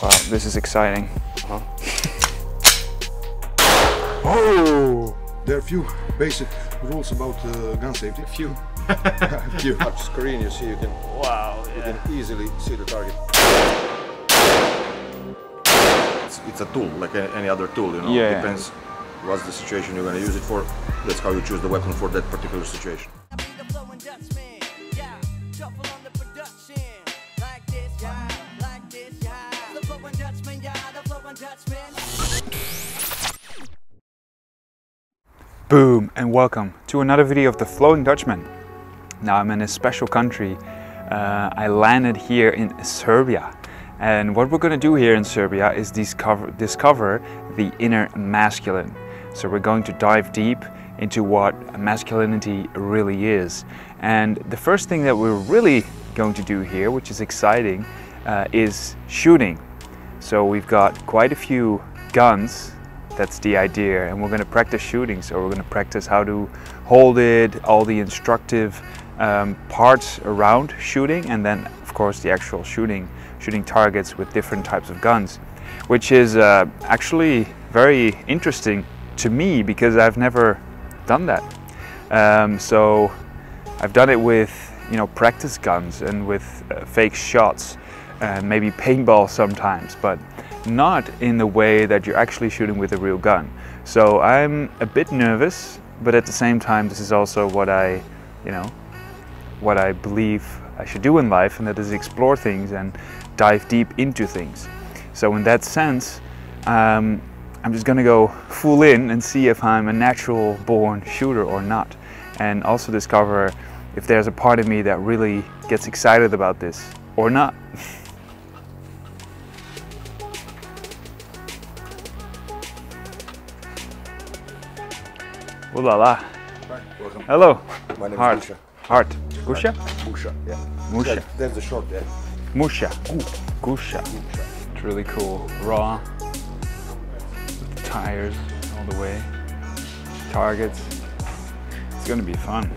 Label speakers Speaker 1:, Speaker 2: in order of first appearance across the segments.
Speaker 1: Wow, this is exciting.
Speaker 2: Oh! There are a few basic rules about gun safety.
Speaker 1: A few.
Speaker 2: A few. Touch screen, you see, you can.
Speaker 1: Wow.
Speaker 2: You can easily see the target. It's a tool, like any other tool, you know.
Speaker 1: Yeah.
Speaker 2: It depends what's the situation you're going to use it for. That's how you choose the weapon for that particular situation.
Speaker 1: Boom, and welcome to another video of the Flowing Dutchman. Now I'm in a special country. I landed here in Serbia, and what we're going to do here in Serbia is discover the inner masculine. So we're going to dive deep into what masculinity really is. And the first thing that we're really going to do here, which is exciting, is shooting. So we've got quite a few guns. That's the idea, and we're going to practice shooting. So we're going to practice how to hold it, all the instructive parts around shooting, and then of course the actual shooting targets with different types of guns, which is actually very interesting to me because I've never done that. So I've done it with, you know, practice guns and with fake shots and maybe paintball sometimes, but not in the way that you're actually shooting with a real gun. So I'm a bit nervous, but at the same time this is also what I believe I should do in life, and that is explore things and dive deep into things. So in that sense, I'm just gonna go full in and see if I'm a natural born shooter or not, and also discover if there's a part of me that really gets excited about this or not. Ooh la la.
Speaker 2: Hi, welcome.
Speaker 1: Hello.
Speaker 2: My name
Speaker 1: Hart.
Speaker 2: is Musha.
Speaker 1: Hart. Gusha?
Speaker 2: Musha, yeah.
Speaker 1: Musha.
Speaker 2: That's the short, yeah.
Speaker 1: Musha. Gusha. It's really cool. Raw. With the tires all the way. Targets. It's gonna be fun.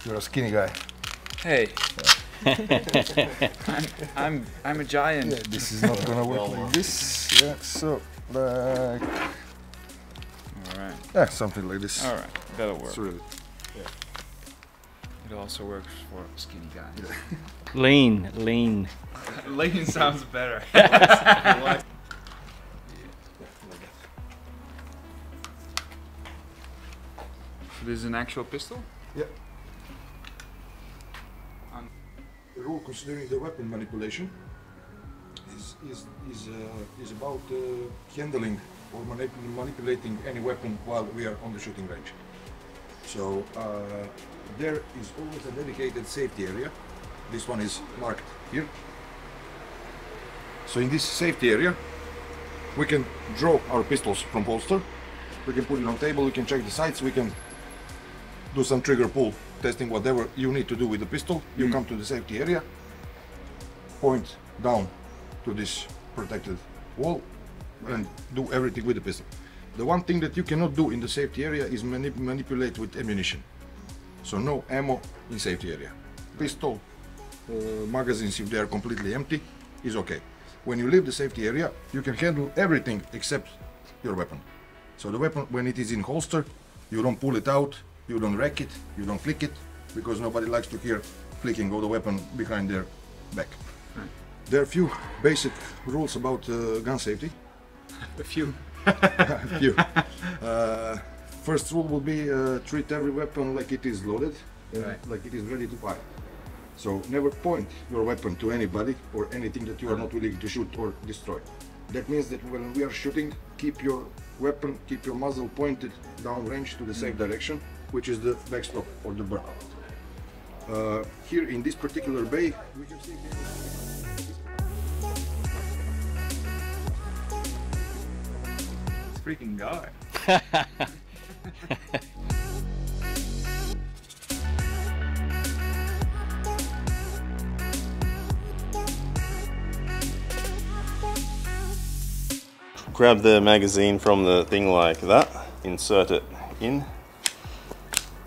Speaker 2: You're a skinny guy.
Speaker 1: Hey. I'm a giant.
Speaker 2: Yeah, this is not gonna work like this. Yeah, so like.
Speaker 1: Alright.
Speaker 2: Yeah, something like this.
Speaker 1: Alright, that'll work.
Speaker 2: It's really. Yeah.
Speaker 1: It also works for skinny guys.
Speaker 2: Yeah.
Speaker 3: Lean.
Speaker 1: Lean sounds better. This is an actual pistol?
Speaker 2: Yeah. The rule considering the weapon manipulation is about handling or manipulating any weapon while we are on the shooting range. So there is always a dedicated safety area. This one is marked here. So in this safety area we can draw our pistols from holster. We can put it on table, we can check the sights, we can do some trigger pull testing, whatever you need to do with the pistol. You come to the safety area, point down to this protected wall, and do everything with the pistol. The one thing that you cannot do in the safety area is manipulate with ammunition. So no ammo in safety area. Pistol, magazines, if they are completely empty, is okay. When you leave the safety area, you can handle everything except your weapon. So the weapon, when it is in holster, you don't pull it out, you don't rack it, you don't flick it, because nobody likes to hear flicking of the weapon behind their back.
Speaker 1: Right.
Speaker 2: There are a few basic rules about gun safety.
Speaker 1: A few.
Speaker 2: A few. First rule will be treat every weapon like it is loaded,
Speaker 1: Right.
Speaker 2: like it is ready to fire. So never point your weapon to anybody or anything that you are not willing to shoot or destroy. That means that when we are shooting, keep your weapon, keep your muzzle pointed downrange to the safe direction, which is the backstop or the burn. Here in this particular bay, we can see
Speaker 1: It's freaking guy.
Speaker 3: grab the magazine from the thing like that, insert it in,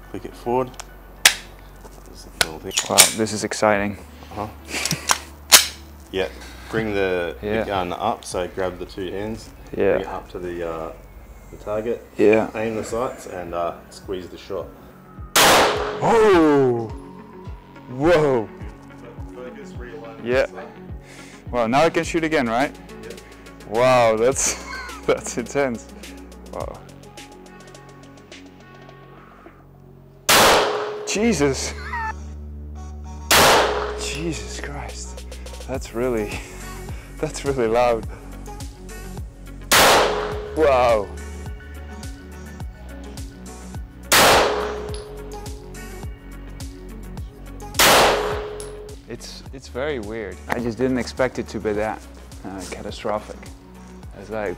Speaker 3: click it forward.
Speaker 1: Wow, this is exciting.
Speaker 3: Yeah, bring the gun up, so grab the two hands, bring it up to the target, aim the sights and squeeze the shot.
Speaker 1: Oh! Whoa!
Speaker 3: Focus, realign.
Speaker 1: Yeah. Wow, now I can shoot again, right?
Speaker 3: Yeah.
Speaker 1: Wow, that's that's intense. Wow. Jesus. Jesus Christ. That's really loud. Wow. It's very weird. I just didn't expect it to be that catastrophic. It's like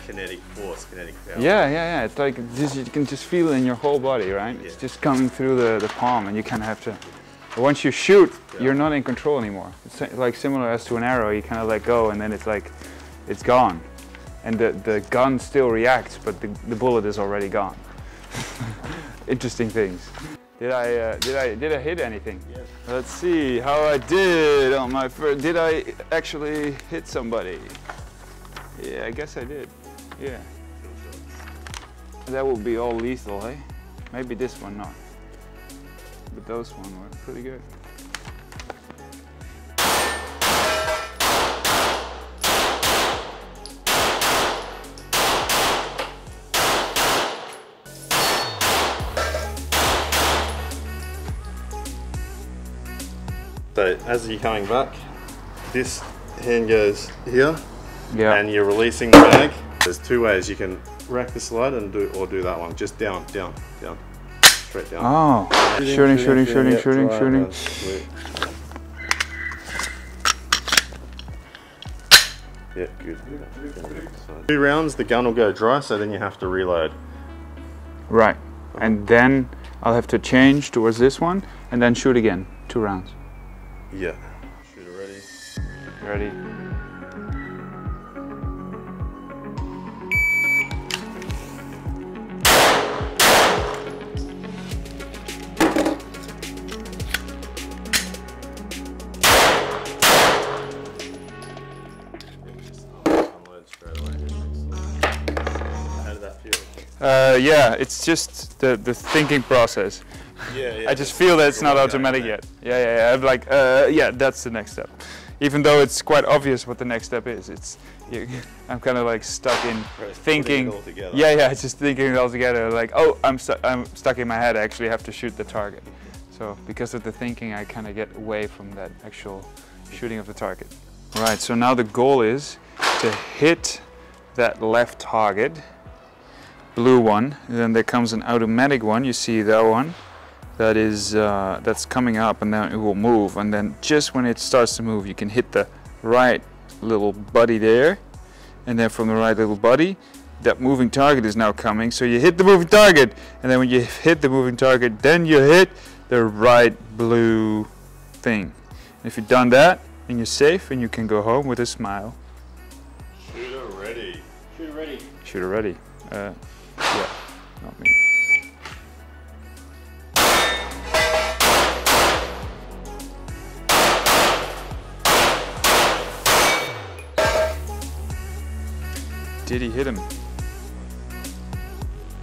Speaker 3: Kinetic force, kinetic power.
Speaker 1: yeah. It's like you can just feel it in your whole body, right? Yeah. It's just coming through the palm, and you kind of have to. Once you shoot, you're not in control anymore. It's like similar as to an arrow. You kind of let go, and then it's like it's gone, and the gun still reacts, but the bullet is already gone. Interesting things. Did I hit anything? Yes. Let's see how I did on my first. Did I actually hit somebody? Yeah, I guess I did. Yeah. That would be all lethal, eh? Maybe this one not. But those one were pretty good.
Speaker 3: So as you're coming back, this hand goes here, and you're releasing the bag. There's two ways you can rack the slide and do that one. Just down, straight down.
Speaker 1: Oh, shooting.
Speaker 3: Yeah, good. 2 rounds, the gun will go dry, so then you have to reload.
Speaker 1: Right, and then I'll have to change towards this one, and then shoot again. 2 rounds.
Speaker 3: Yeah. Shooter ready.
Speaker 1: Ready.
Speaker 3: How did that feel?
Speaker 1: Yeah, it's just the thinking process.
Speaker 3: Yeah.
Speaker 1: I just feel that it's not automatic yet. Yeah. I'm like, yeah, that's the next step. Even though it's quite obvious what the next step is, I'm kind of like stuck in thinking. Yeah, just thinking it all together. Like, oh, I'm stuck in my head. I actually have to shoot the target. So because of the thinking, I kind of get away from that actual shooting of the target. Right. So now the goal is to hit that left target, blue one. And then there comes an automatic one. You see that one. That is that's coming up, and then it will move, and then just when it starts to move, you can hit the right little buddy there, and then from the right little buddy, that moving target is now coming, so you hit the moving target, and then when you hit the moving target, then you hit the right blue thing. And if you've done that, then you're safe, and you can go home with a smile.
Speaker 3: Shooter ready.
Speaker 4: Shooter ready.
Speaker 1: Shooter ready. Yeah, not me. Did he hit him?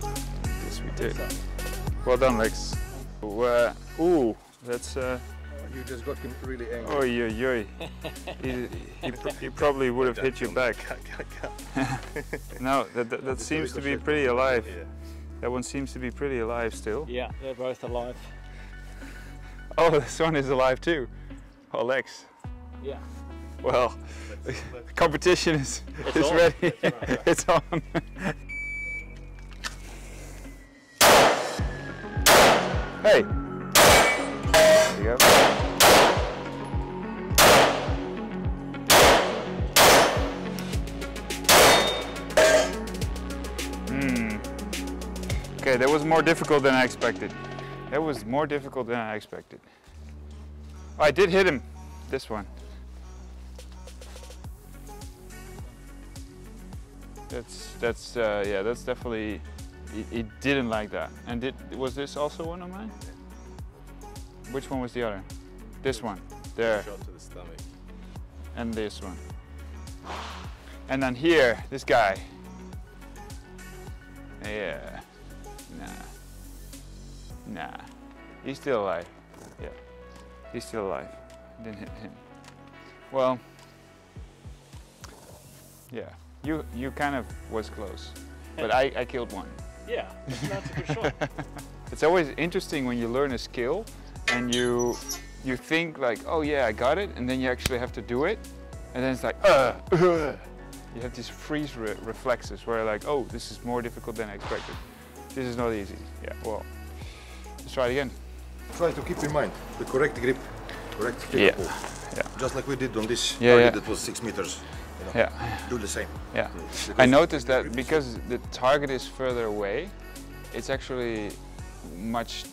Speaker 1: Yes, we did. Well done, Lex. Ooh, that's.
Speaker 2: You just got him really angry.
Speaker 1: Oi. He probably would have hit you back. No, that seems to be pretty alive. That one seems to be pretty alive still.
Speaker 4: Yeah, they're both alive.
Speaker 1: Oh, this one is alive too. Oh, Lex.
Speaker 4: Yeah.
Speaker 1: Well, the competition is ready. It's on. Hey. There you go. Okay, that was more difficult than I expected. Oh, I did hit him. This one. That's yeah, that's definitely. It didn't like that. And was this also one of mine? Which one was the other? This one. There.
Speaker 3: Shot to the stomach.
Speaker 1: And this one. And then here, this guy. Yeah. Nah. He's still alive. Yeah. He's still alive. Didn't hit him. Well. Yeah. You kind of was close. But I killed one.
Speaker 4: Yeah, that's a good shot.
Speaker 1: It's always interesting when you learn a skill and you think like, oh yeah, I got it, and then you actually have to do it, and then it's like, you have these freeze reflexes where like, oh, this is more difficult than I expected. This is not easy. Yeah, well, let's try it again.
Speaker 2: Try to keep in mind the correct grip, correct trigger pull.
Speaker 1: Yeah.
Speaker 2: Just like we did on this
Speaker 1: target
Speaker 2: that was 6 meters. You know,
Speaker 1: yeah.
Speaker 2: Do the same.
Speaker 1: Yeah. I noticed that because the target is further away, it's actually much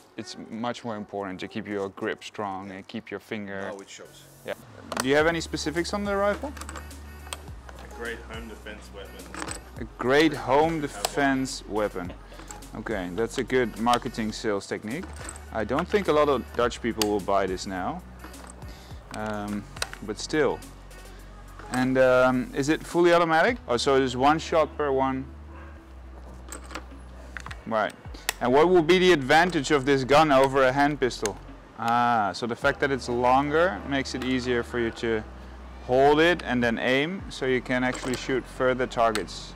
Speaker 1: more important to keep your grip strong and keep your finger.
Speaker 2: Now it shows.
Speaker 1: Yeah. Do you have any specifics on the rifle?
Speaker 3: A great home defense weapon.
Speaker 1: A great home defense weapon. Okay, that's a good marketing sales technique. I don't think a lot of Dutch people will buy this now, but still. And is it fully automatic? Oh, so there's one shot per one. Right. And what will be the advantage of this gun over a hand pistol? Ah, so the fact that it's longer makes it easier for you to hold it and then aim, so you can actually shoot further targets.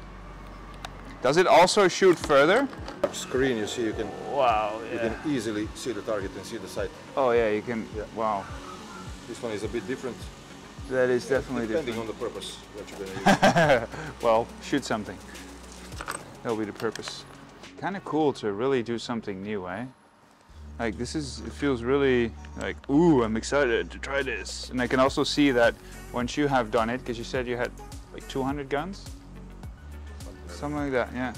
Speaker 1: Does it also shoot further?
Speaker 2: Screen, you see, you can.
Speaker 1: Wow.
Speaker 2: Yeah. You can easily see the target and see the sight.
Speaker 1: Oh yeah, you can. Yeah. Wow.
Speaker 2: This one is a bit different.
Speaker 1: That is definitely
Speaker 2: depending
Speaker 1: different.
Speaker 2: on the purpose that you're gonna use.
Speaker 1: Well, shoot something. That'll be the purpose. Kind of cool to really do something new, eh? Like it feels really like, ooh, I'm excited to try this. And I can also see that once you have done it, because you said you had like 200 guns? Something like that, yeah.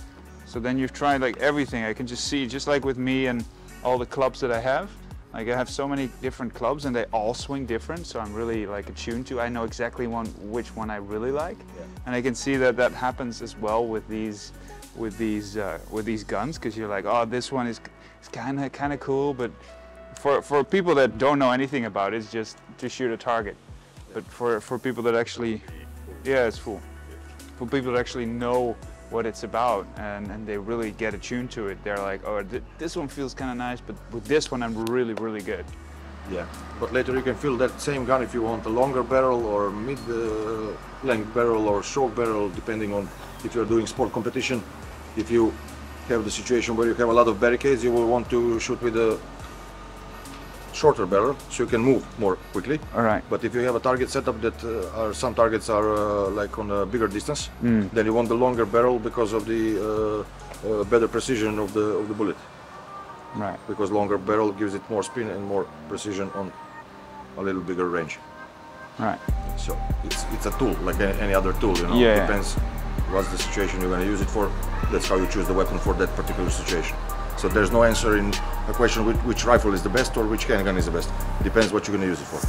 Speaker 1: So then you've tried like everything. I can just see, just like with me and all the clubs that I have. Like I have so many different clubs and they all swing different, so I'm really like attuned to. I know exactly which one I really like, and I can see that that happens as well with these guns, because you're like, oh, this one is kind of cool, but for people that don't know anything about it, it's just to shoot a target. But for people that actually, yeah, it's full. For people that actually know what it's about and they really get attuned to it, they're like, oh, this one feels kind of nice, but with this one I'm really good.
Speaker 2: Yeah, but later you can fill that same gun if you want a longer barrel or mid-length barrel or short barrel, depending on if you're doing sport competition. If you have the situation where you have a lot of barricades, you will want to shoot with a shorter barrel so you can move more quickly.
Speaker 1: All right.
Speaker 2: But if you have a target setup that some targets are like on a bigger distance, then you want the longer barrel because of the better precision of the bullet.
Speaker 1: Right.
Speaker 2: Because longer barrel gives it more spin and more precision on a little bigger range.
Speaker 1: Right.
Speaker 2: So it's a tool like any other tool, you know.
Speaker 1: Yeah.
Speaker 2: Depends what's the situation you're going to use it for. That's how you choose the weapon for that particular situation. So there's no answer in a question which rifle is the best or which handgun is the best. It depends what you're going to use it for.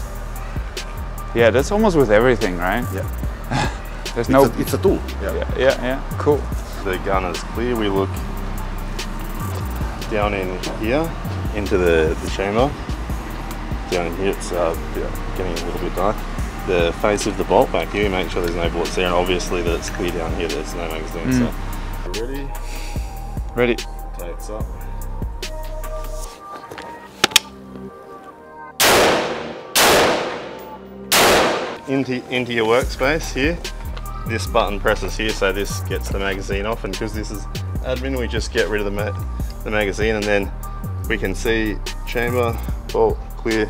Speaker 1: Yeah, that's almost with everything, right?
Speaker 2: Yeah. It's a tool.
Speaker 1: Yeah. Cool.
Speaker 3: The gun is clear. We look down in here into the chamber. Down in here it's getting a little bit dark. The face of the bolt back here, make sure there's no bullets there, and obviously that it's clear down here, there's no magazine. So ready?
Speaker 1: Ready.
Speaker 3: Takes up. Into your workspace here. This button presses here, so this gets the magazine off, and because this is admin, we just get rid of the magazine, and then we can see chamber, bolt, clear,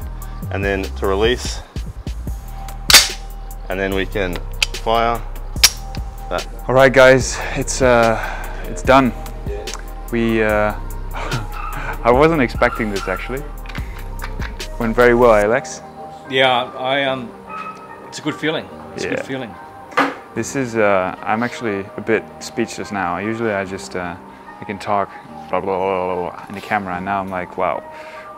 Speaker 3: and then to release, and then we can fire that.
Speaker 1: All right, guys, it's done. We I wasn't expecting this actually. Went very well, Alex.
Speaker 4: Yeah, it's a good feeling. It's a good feeling.
Speaker 1: This is I'm actually a bit speechless now. Usually I just I can talk blah, blah, blah, blah, in the camera, and now I'm like, wow,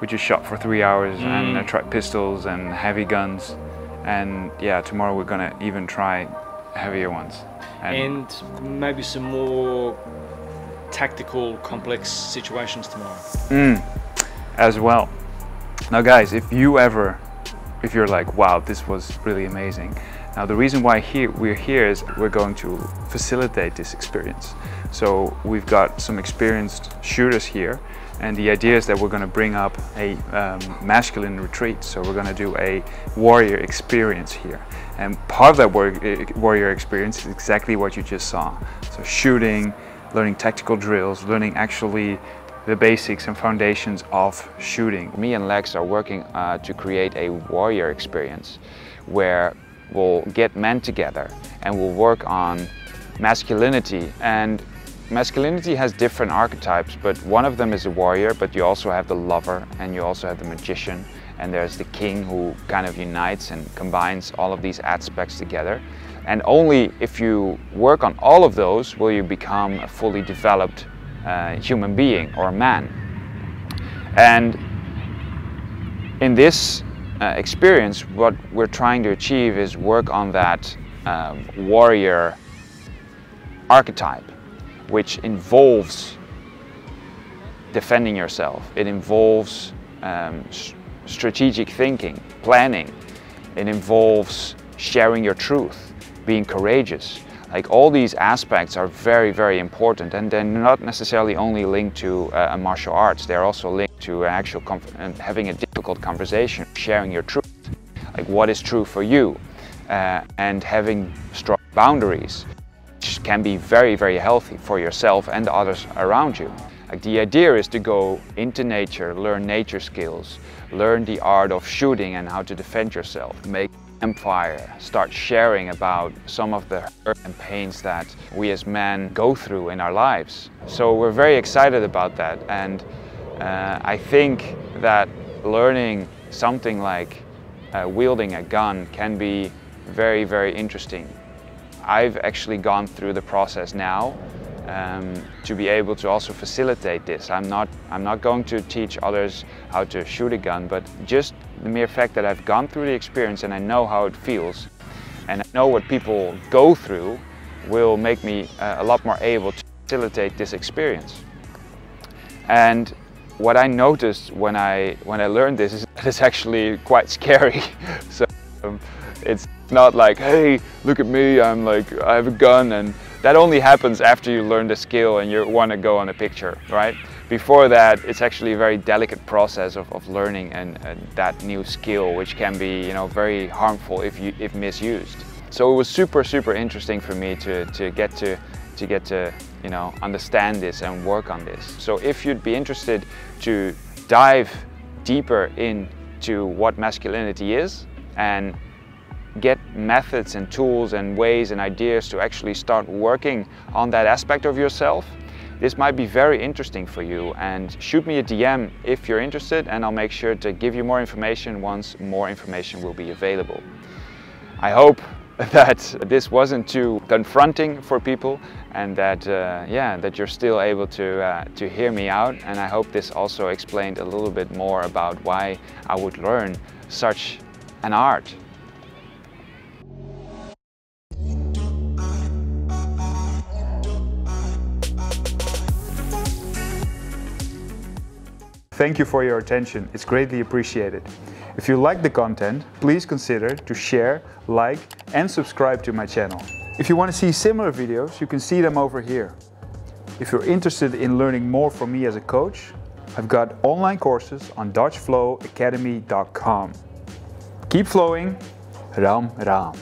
Speaker 1: we just shot for 3 hours and tried pistols and heavy guns, and yeah, tomorrow we're gonna even try heavier ones.
Speaker 4: And maybe some more tactical, complex situations tomorrow.
Speaker 1: As well. Now guys, if you're like, wow, this was really amazing. Now the reason why we're here is we're going to facilitate this experience. So we've got some experienced shooters here, and the idea is that we're going to bring up a masculine retreat. So we're going to do a warrior experience here. And part of that warrior experience is exactly what you just saw. So shooting, learning tactical drills, learning actually the basics and foundations of shooting. Me and Lex are working to create a warrior experience where we'll get men together and we'll work on masculinity. And masculinity has different archetypes, but one of them is a warrior, but you also have the lover and you also have the magician, and there's the king who kind of unites and combines all of these aspects together. And only if you work on all of those will you become a fully developed human being or man. And in this experience, what we're trying to achieve is work on that warrior archetype, which involves defending yourself. It involves strategic thinking, planning. It involves sharing your truth, being courageous. Like, all these aspects are very, very important, and they're not necessarily only linked to martial arts. They're also linked to actual having a difficult conversation, sharing your truth, like what is true for you, and having strong boundaries, which can be very, very healthy for yourself and the others around you. Like, the idea is to go into nature, learn nature skills, learn the art of shooting and how to defend yourself, make empire, start sharing about some of the hurt and pains that we as men go through in our lives. So we're very excited about that, and I think that learning something like wielding a gun can be very, very interesting. I've actually gone through the process now to be able to also facilitate this. I'm not going to teach others how to shoot a gun, but just the mere fact that I've gone through the experience and I know how it feels and I know what people go through will make me a lot more able to facilitate this experience. And what I noticed when I learned this is that it's actually quite scary. So it's not like, hey, look at me, I have a gun, and that only happens after you learn the skill and you want to go on a picture, right? Before that, it's actually a very delicate process of learning and that new skill, which can be, you know, very harmful if misused. So it was super, super interesting for me to get to you know, understand this and work on this. So if you'd be interested to dive deeper into what masculinity is and get methods and tools and ways and ideas to actually start working on that aspect of yourself, this might be very interesting for you, and shoot me a DM if you're interested, and I'll make sure to give you more information once more information will be available. I hope that this wasn't too confronting for people, and that yeah, that you're still able to hear me out, and I hope this also explained a little bit more about why I would learn such an art. Thank you for your attention, it's greatly appreciated. If you like the content, please consider to share, like and subscribe to my channel. If you want to see similar videos, you can see them over here. If you're interested in learning more from me as a coach, I've got online courses on DutchFlowAcademy.com. Keep flowing, Ram Ram.